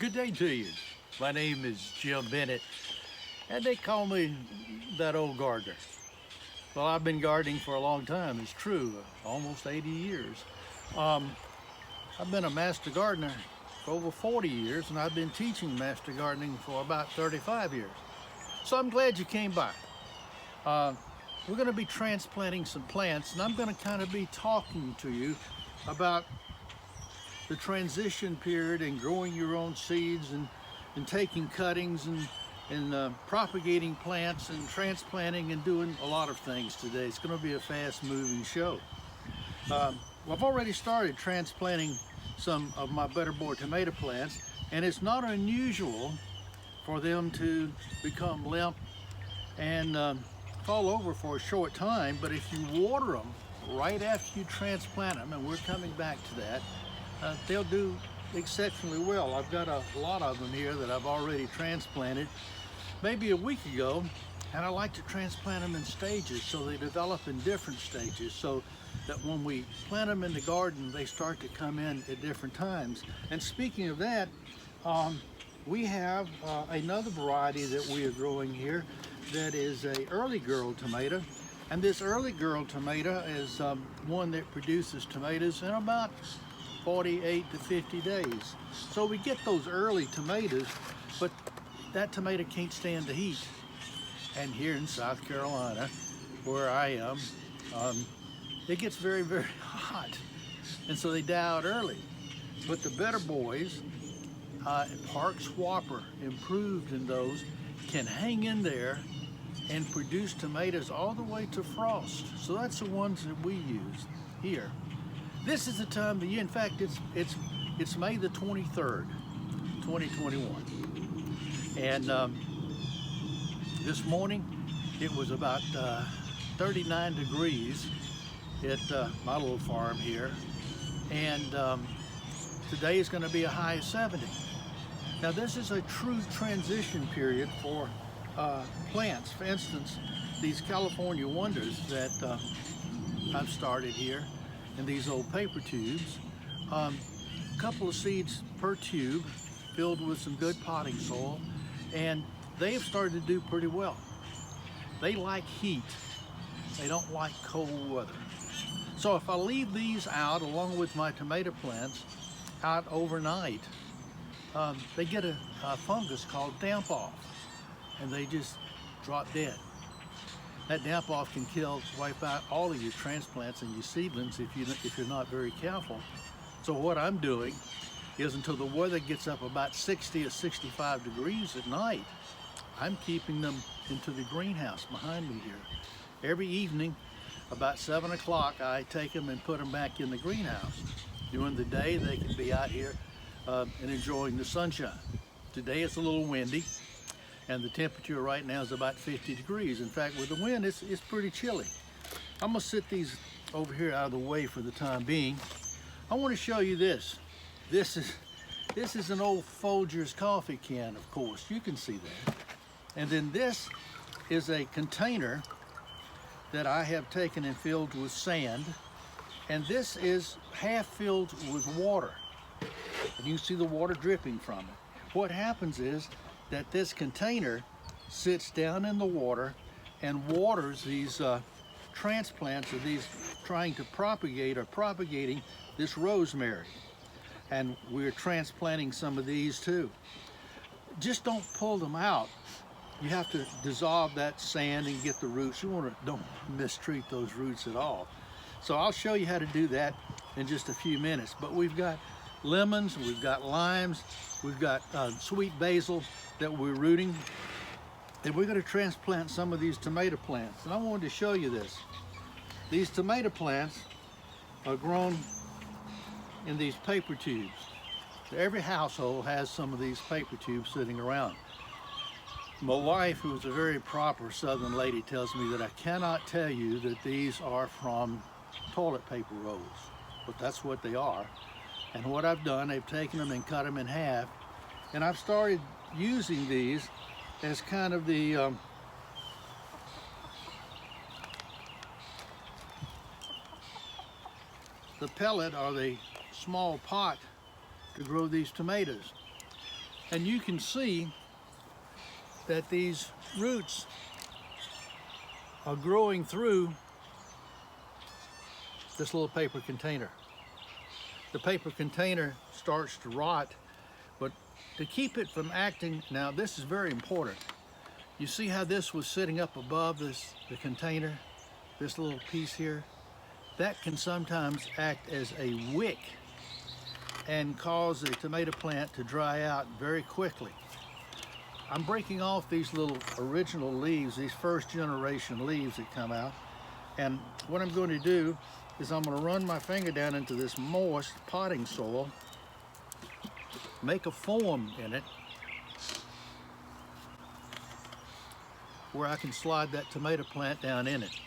Good day to you. My name is Jim Bennett, and they call me that old gardener. Well, I've been gardening for a long time, it's true, almost 80 years. Um, I've been a master gardener for over 40 years, and I've been teaching master gardening for about 35 years. So I'm glad you came by. Uh, we're going to be transplanting some plants, and I'm going to kind of be talking to you about the transition period and growing your own seeds and taking cuttings and propagating plants and transplanting and doing a lot of things today. It's going to be a fast moving show. Well, I've already started transplanting some of my better boy tomato plants, and it's not unusual for them to become limp and fall over for a short time, but if you water them right after you transplant them, and we're coming back to that, they'll do exceptionally well. I've got a lot of them here that I've already transplanted maybe a week ago, and I like to transplant them in stages so they develop in different stages so that when we plant them in the garden they start to come in at different times. And speaking of that, we have another variety that we are growing here that is a early girl tomato, and this early girl tomato is one that produces tomatoes in about 48 to 50 days. So we get those early tomatoes, but that tomato can't stand the heat. And here in South Carolina, where I am, it gets very, very hot. And so they die out early. But the better boys, Park Swapper, improved in those, can hang in there and produce tomatoes all the way to frost. So that's the ones that we use here. This is the time of the year. In fact, it's May the 23rd, 2021, and this morning it was about 39 degrees at my little farm here, and today is going to be a high of 70. Now this is a true transition period for plants. For instance, these California Wonders that I've started here in these old paper tubes, a couple of seeds per tube filled with some good potting soil, and they have started to do pretty well. They like heat, they don't like cold weather. So if I leave these out along with my tomato plants out overnight, they get a fungus called damp off, and they just drop dead. That damp off can wipe out all of your transplants and your seedlings if you're not very careful. So what I'm doing is, until the weather gets up about 60 or 65 degrees at night, I'm keeping them into the greenhouse behind me here. Every evening about 7 o'clock I take them and put them back in the greenhouse. During the day they can be out here and enjoying the sunshine. Today it's a little windy, and the temperature right now is about 50 degrees. In fact, with the wind, it's pretty chilly. I'm gonna sit these over here out of the way for the time being. I want to show you this. This is an old Folgers coffee can, of course. You can see that. And then this is a container that I have taken and filled with sand. And this is half filled with water. And you can see the water dripping from it. What happens is that this container sits down in the water and waters these transplants of these trying to propagate or propagating this rosemary. And we're transplanting some of these too. Just don't pull them out. You have to dissolve that sand and get the roots. Don't mistreat those roots at all. So I'll show you how to do that in just a few minutes. But we've got lemons, we've got limes, we've got sweet basil that we're rooting, and we're going to transplant some of these tomato plants. And I wanted to show you this. These tomato plants are grown in these paper tubes. Every household has some of these paper tubes sitting around. My wife, who is a very proper Southern lady, tells me that I cannot tell you that these are from toilet paper rolls, but that's what they are. And what I've done, I've taken them and cut them in half, and I've started using these as kind of the pellet or the small pot to grow these tomatoes. And you can see that these roots are growing through this little paper container. The paper container starts to rot, but to keep it from acting, now this is very important. You see how this was sitting up above the container, this little piece here? That can sometimes act as a wick and cause the tomato plant to dry out very quickly. I'm breaking off these little original leaves, these first generation leaves that come out, and what I'm going to do is I'm going to run my finger down into this moist potting soil, make a form in it where I can slide that tomato plant down in it.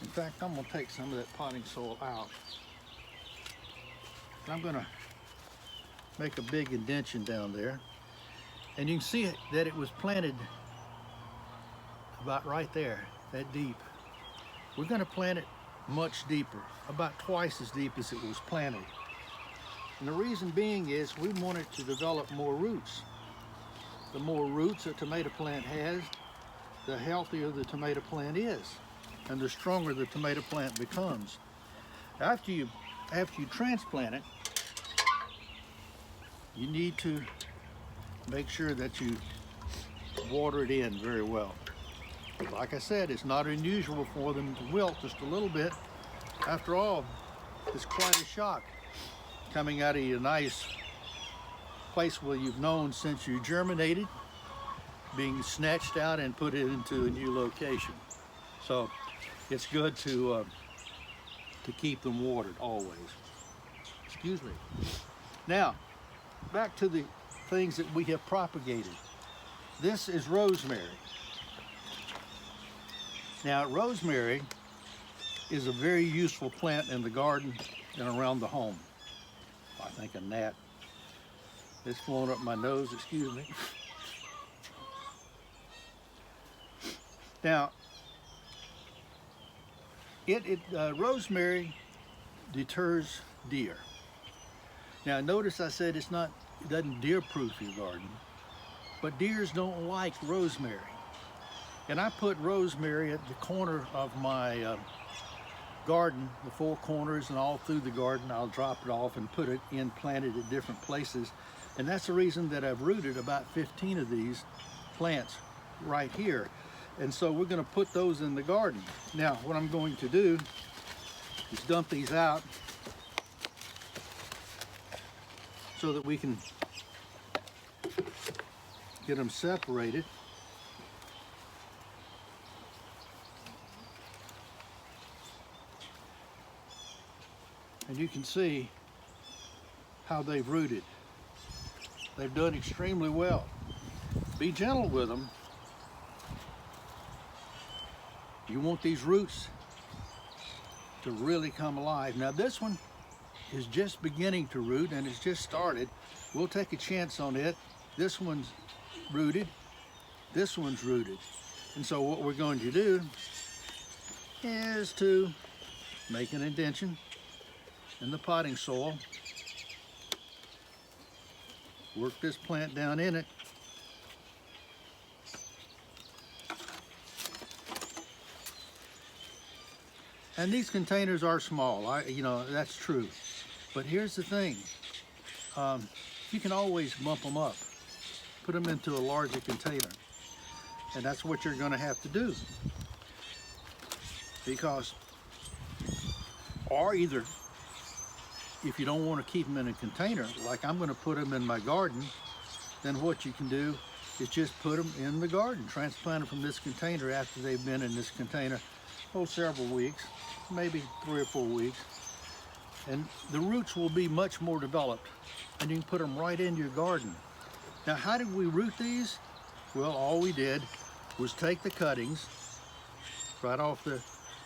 In fact, I'm going to take some of that potting soil out. I'm going to make a big indentation down there. And you can see that it was planted about right there, that deep. We're going to plant it much deeper, about twice as deep as it was planted. And the reason being is we want it to develop more roots. The more roots a tomato plant has, the healthier the tomato plant is, and the stronger the tomato plant becomes. After you transplant it, you need to make sure that you water it in very well. Like I said, it's not unusual for them to wilt just a little bit. After all, it's quite a shock coming out of your nice place where you've known since you germinated, being snatched out and put it into a new location. So it's good to keep them watered always. Excuse me. Now, back to the things that we have propagated. This is rosemary. Now, rosemary is a very useful plant in the garden and around the home. I think a gnat is flowing up my nose, excuse me. Now, rosemary deters deer. Now, notice I said it doesn't deer-proof your garden, but deers don't like rosemary. And I put rosemary at the corner of my garden, the four corners and all through the garden. I'll drop it off and put it in, planted at different places. And that's the reason that I've rooted about 15 of these plants right here. And so we're going to put those in the garden. Now, what I'm going to do is dump these out so that we can get them separated. And you can see how they've rooted. They've done extremely well. Be gentle with them. You want these roots to really come alive. Now this one is just beginning to root and it's just started. We'll take a chance on it. This one's rooted. This one's rooted. And so what we're going to do is to make an indentation in the potting soil, work this plant down in it, and these containers are small, that's true, but here's the thing, you can always bump them up, put them into a larger container, and that's what you're going to have to do, because, or either if you don't want to keep them in a container, like I'm going to put them in my garden, then what you can do is just put them in the garden, transplant them from this container after they've been in this container, several weeks, maybe 3 or 4 weeks. And the roots will be much more developed and you can put them right in your garden. Now, how did we root these? Well, all we did was take the cuttings right off the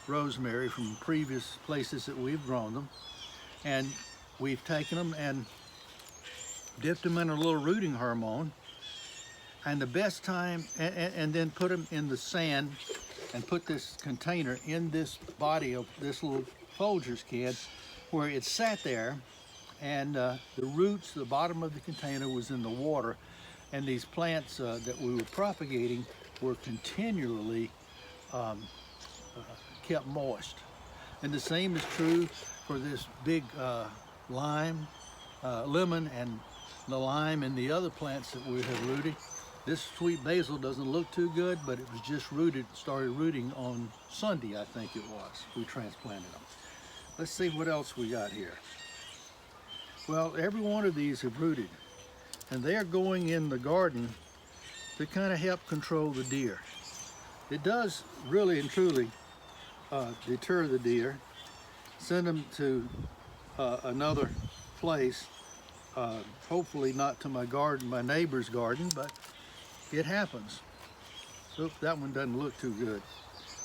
rosemary from previous places that we've grown them, and we've taken them and dipped them in a little rooting hormone, and the best time, and then put them in the sand and put this container in this body of this little Folgers can where it sat there and the roots, the bottom of the container was in the water, and these plants that we were propagating were continually kept moist. And the same is true for this big lemon, and the lime and the other plants that we have rooted. This sweet basil doesn't look too good, but it was just started rooting on Sunday, I think it was. We transplanted them. Let's see what else we got here. Well, every one of these have rooted, and they are going in the garden to kind of help control the deer. It does really and truly deter the deer, send them to another place, hopefully not to my garden, my neighbor's garden, but it happens. So that one doesn't look too good,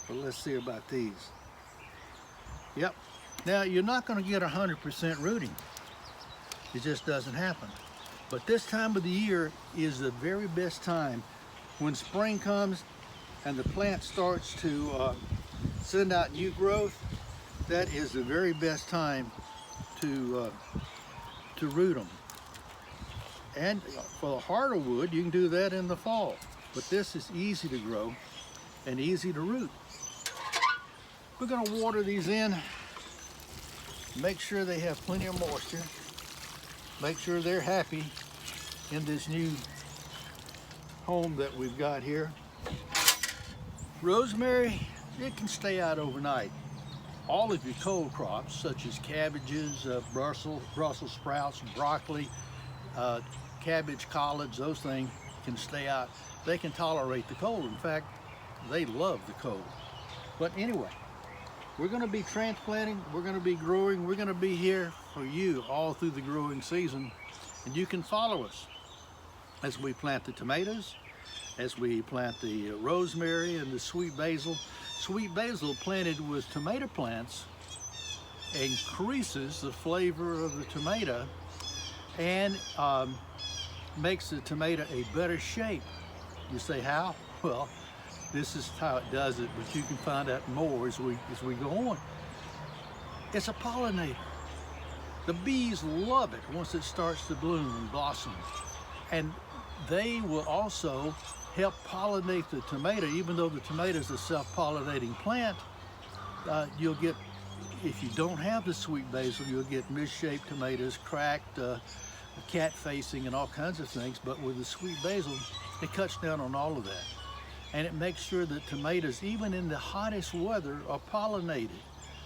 but let's see about these. Yep. Now, you're not going to get 100% rooting. It just doesn't happen. But this time of the year is the very best time. When spring comes and the plant starts to send out new growth, that is the very best time to root them. And for the harder wood, you can do that in the fall. But this is easy to grow and easy to root. We're going to water these in. Make sure they have plenty of moisture. Make sure they're happy in this new home that we've got here. Rosemary, it can stay out overnight. All of your cold crops, such as cabbages, Brussels sprouts, broccoli, cabbage, collards, those things can stay out. They can tolerate the cold. In fact, they love the cold. But anyway, we're going to be transplanting, we're going to be growing, we're going to be here for you all through the growing season. And you can follow us as we plant the tomatoes, as we plant the rosemary and the sweet basil. Sweet basil planted with tomato plants increases the flavor of the tomato and makes the tomato a better shape. You say, how? Well, this is how it does it, but you can find out more as we go on. It's a pollinator. The bees love it once it starts to bloom and blossom. And they will also help pollinate the tomato. Even though the tomato is a self-pollinating plant, you'll get, if you don't have the sweet basil, you'll get misshaped tomatoes, cracked, cat facing, and all kinds of things. But with the sweet basil, it cuts down on all of that. And it makes sure that tomatoes, even in the hottest weather, are pollinated.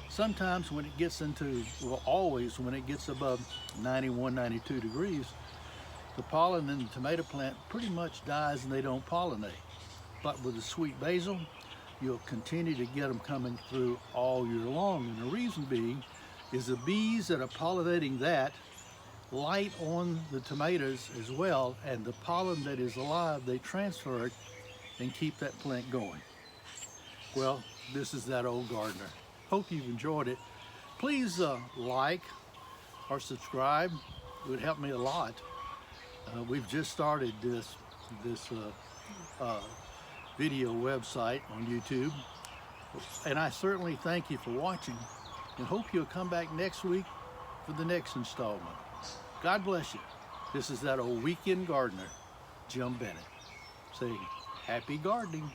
Sometimes when it gets into, well, always when it gets above 91, 92 degrees, the pollen in the tomato plant pretty much dies and they don't pollinate. But with the sweet basil, you'll continue to get them coming through all year long. And the reason being is the bees that are pollinating that light on the tomatoes as well, and the pollen that is alive, they transfer it and keep that plant going. Well, this is That Old Gardener. Hope you've enjoyed it. Please like or subscribe. It would help me a lot. We've just started this video website on YouTube, and I certainly thank you for watching and hope you'll come back next week for the next installment. God bless you. This is That Old Weekend Gardener, Jim Bennett, saying happy gardening.